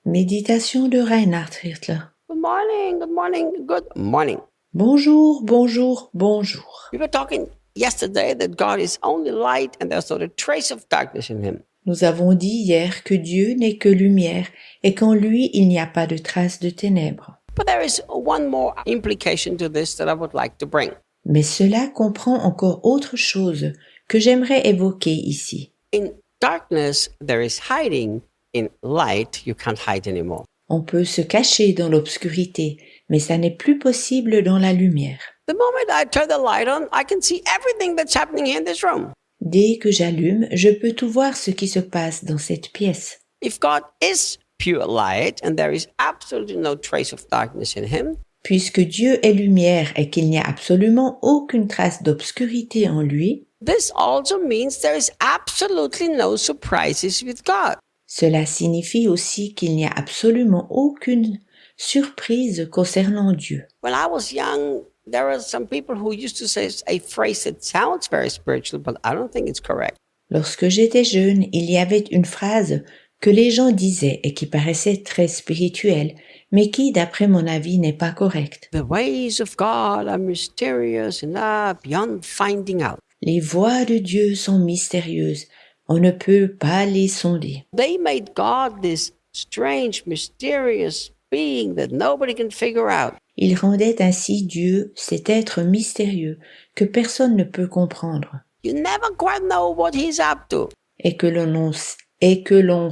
Méditation de Reinhard Hirtler. Good morning, good morning, good morning. Bonjour, bonjour, bonjour. We were talking yesterday that God is only light and there's not a trace of darkness in him. Nous avons dit hier que Dieu n'est que lumière et qu'en lui il n'y a pas de trace de ténèbres. But there is one more implication to this that I would like to bring. Mais cela comprend encore autre chose que j'aimerais évoquer ici. In darkness, there is hiding. In light, you can't hide anymore. On peut se cacher dans l'obscurité, mais ça n'est plus possible dans la lumière. The moment I turn the light on, I can see everything that's happening here in this room. Dès que j'allume, je peux tout voir ce qui se passe dans cette pièce. If God is pure light and there is absolutely no trace of darkness in him, Puisque Dieu est lumière et qu'il n'y a absolument aucune trace d'obscurité en lui, this also means there is absolutely no surprises with God. cela signifie aussi qu'il n'y a absolument aucune surprise concernant Dieu. When I was young, there were some people who used to say a phrase that sounds very spiritual, but I don't think it's correct. Lorsque j'étais jeune, il y avait une phrase que les gens disaient et qui paraissait très spirituelle, mais qui, d'après mon avis, n'est pas correcte. The ways of God are mysterious enough beyond finding out. Les voies de Dieu sont mystérieuses, on ne peut pas les sonder. They made God this strange, mysterious being that nobody can figure out. Ils rendaient ainsi Dieu cet être mystérieux que personne ne peut comprendre You never quite know what he's up to. et que l'on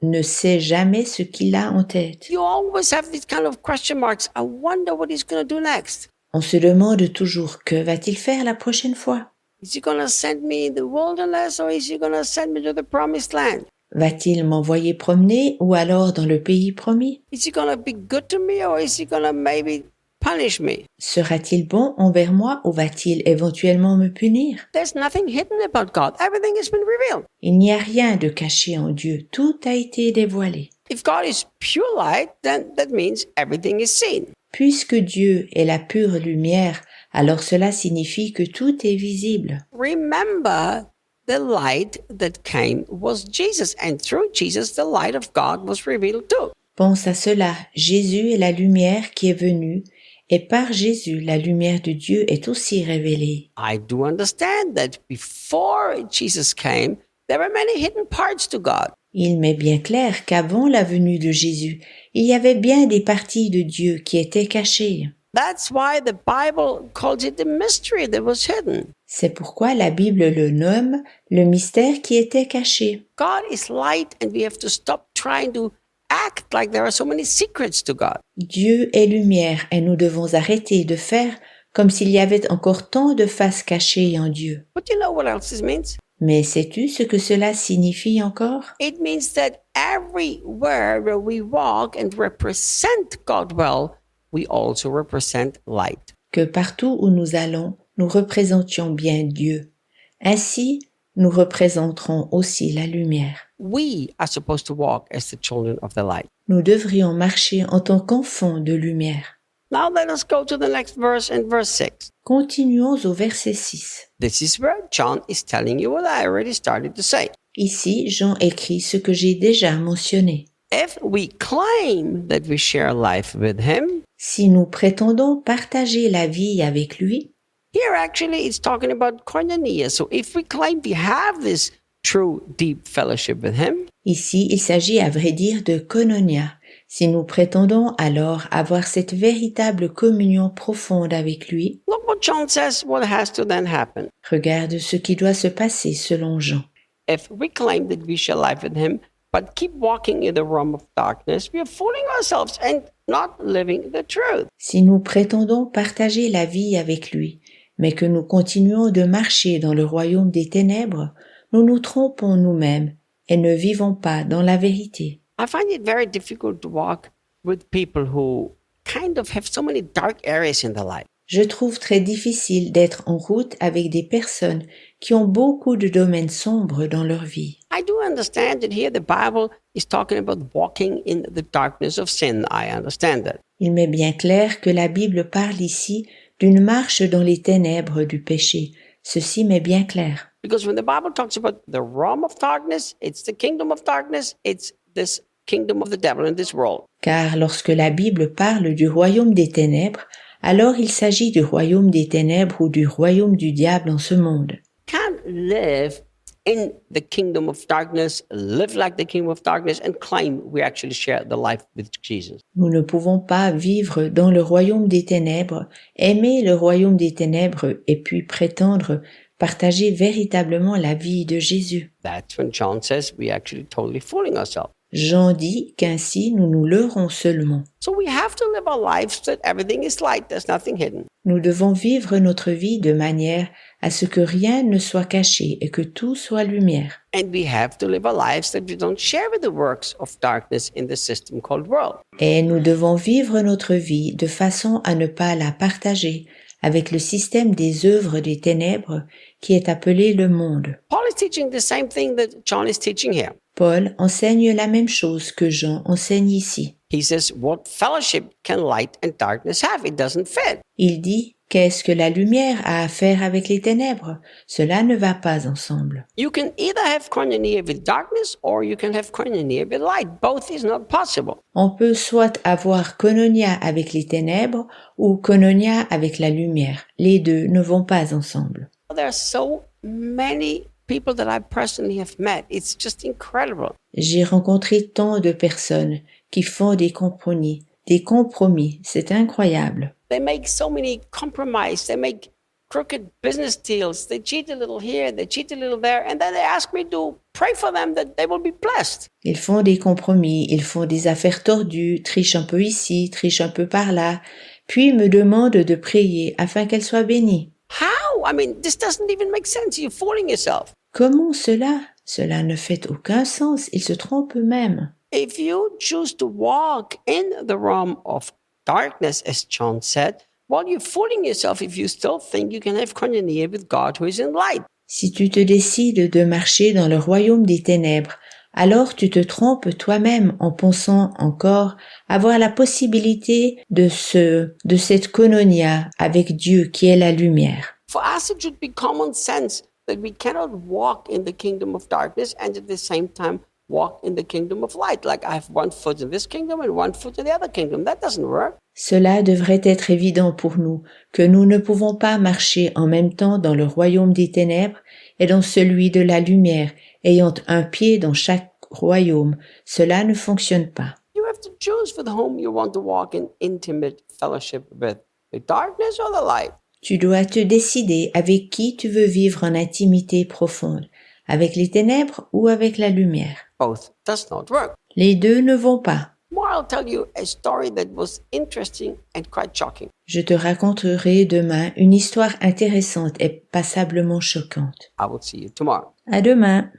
ne sait jamais ce qu'il a en tête. You always have these kind of question marks. I wonder what he's going to do next. On se demande toujours que va-t-il faire la prochaine fois? Is he going to send me in the wilderness or is he going to send me to the promised land? Va-t-il m'envoyer promener ou alors dans le pays promis? Is he going to be good to me or is he going to maybe punish me? Sera-t-il bon envers moi ou va-t-il éventuellement me punir? There's nothing hidden about God. Everything has been revealed. Il n'y a rien de caché en Dieu, tout a été dévoilé. If God is pure light, then that means everything is seen. Puisque Dieu est la pure lumière, alors cela signifie que tout est visible. Remember, the light that came was Jesus, and through Jesus, the light of God was revealed too. Pense à cela, Jésus est la lumière qui est venue, et par Jésus, la lumière de Dieu est aussi révélée. I do understand that before Jesus came, there were many hidden parts to God. Il m'est bien clair qu'avant la venue de Jésus, il y avait bien des parties de Dieu qui étaient cachées. That's why the Bible calls it the mystery that was hidden. C'est pourquoi la Bible le nomme le mystère qui était caché. God is light, and we have to stop trying to act like there are so many secrets to God. Dieu est lumière et nous devons arrêter de faire comme s'il y avait encore tant de faces cachées en Dieu. But you know what else this means? Mais sais-tu ce que cela signifie encore? It means that everywhere where we walk and represent God well, we also represent light. Que partout où nous allons, nous représentions bien Dieu. Ainsi, nous représenterons aussi la lumière. We are supposed to walk as the children of the light. Nous devrions marcher en tant qu'enfants de lumière. Now let us go to the next verse in verse 6. Continuons au verset 6. This is where John is telling you what I already started to say. Ici, Jean écrit ce que j'ai déjà mentionné. If we claim that we share life with him, Si nous prétendons partager la vie avec lui, here actually it's talking about koinonia. So if we claim we have this true deep fellowship with him, ici il s'agit à vrai dire de koinonia. Si nous prétendons alors avoir cette véritable communion profonde avec lui, look what John says, what has to then happen. regarde ce qui doit se passer selon Jean. If we claim that we share life with him, but keep walking in the realm of darkness, we are fooling ourselves and not living the truth. Si nous prétendons partager la vie avec lui, mais que nous continuons de marcher dans le royaume des ténèbres, nous nous trompons nous-mêmes et ne vivons pas dans la vérité. I find it very difficult to walk with people who kind of have so many dark areas in their life. Je trouve très difficile d'être en route avec des personnes qui ont beaucoup de domaines sombres dans leur vie. I do understand that here the Bible is talking about walking in the darkness of sin. I understand that. Il m'est bien clair que la Bible parle ici d'une marche dans les ténèbres du péché. Ceci m'est bien clair. Because when the Bible talks about the realm of darkness, it's the kingdom of darkness, it's this kingdom of the devil in this world. Car lorsque la Bible parle du royaume des ténèbres, alors il s'agit du royaume des ténèbres ou du royaume du diable en ce monde. Can't live in the kingdom of darkness, live like the kingdom of darkness, and claim we actually share the life with Jesus. Nous ne pouvons pas vivre dans le royaume des ténèbres, aimer le royaume des ténèbres et puis prétendre partager véritablement la vie de Jésus. That's when John says we actually totally fooling ourselves. Jean dit qu'ainsi nous nous leurrons seulement. So we have to live our lives that everything is light, there's nothing hidden. Nous devons vivre notre vie de manière à ce que rien ne soit caché et que tout soit lumière. And we have to live our lives that we don't share with the works of darkness in the system called world. Et nous devons vivre notre vie de façon à ne pas la partager avec le système des œuvres des ténèbres qui est appelé le monde. Paul is teaching the same thing that John is teaching here. Paul enseigne la même chose que Jean enseigne ici. He says, what fellowship can light and darkness have? It doesn't fit. Il dit, qu'est-ce que la lumière a à faire avec les ténèbres? Cela ne va pas ensemble. You can either have koinonia with darkness or you can have koinonia with light. Both is not possible. On peut soit avoir koinonia avec les ténèbres ou koinonia avec la lumière. Les deux ne vont pas ensemble. There are so many people that I personally have met. It's just incredible. J'ai rencontré tant de personnes qui font des compromis. Des compromis, c'est incroyable. They make so many compromises. They make crooked business deals. They cheat a little here, they cheat a little there, and then they ask me to pray for them that they will be blessed. Ils font des compromis, ils font des affaires tordues, trichent un peu ici, trichent un peu par là, puis me demandent de prier afin qu'elles soient bénies. How? I mean, this doesn't even make sense. You're fooling yourself. Comment cela? Cela ne fait aucun sens, ils se trompent eux-mêmes. If you choose to walk in the realm of darkness, as John said, well, you're fooling yourself if you still think you can have koinonia with God who is in light. Si tu te décides de marcher dans le royaume des ténèbres, alors tu te trompes toi-même en pensant encore avoir la possibilité de cette koinonia avec Dieu qui est la lumière. For us, it should be common sense that we cannot walk in the kingdom of darkness and at the same time walk in the kingdom of light. Like I have one foot in this kingdom and one foot in the other kingdom. That doesn't work. Cela devrait être évident pour nous, que nous ne pouvons pas marcher en même temps dans le royaume des ténèbres et dans celui de la lumière, ayant un pied dans chaque royaume. Cela ne fonctionne pas. You have to choose with whom you want to walk in intimate fellowship with, the darkness or the light. Tu dois te décider avec qui tu veux vivre en intimité profonde, avec les ténèbres ou avec la lumière. Both does not work. Les deux ne vont pas. Tomorrow I'll tell you a story that was interesting and quite shocking. Je te raconterai demain une histoire intéressante et passablement choquante. I will see you tomorrow. À demain.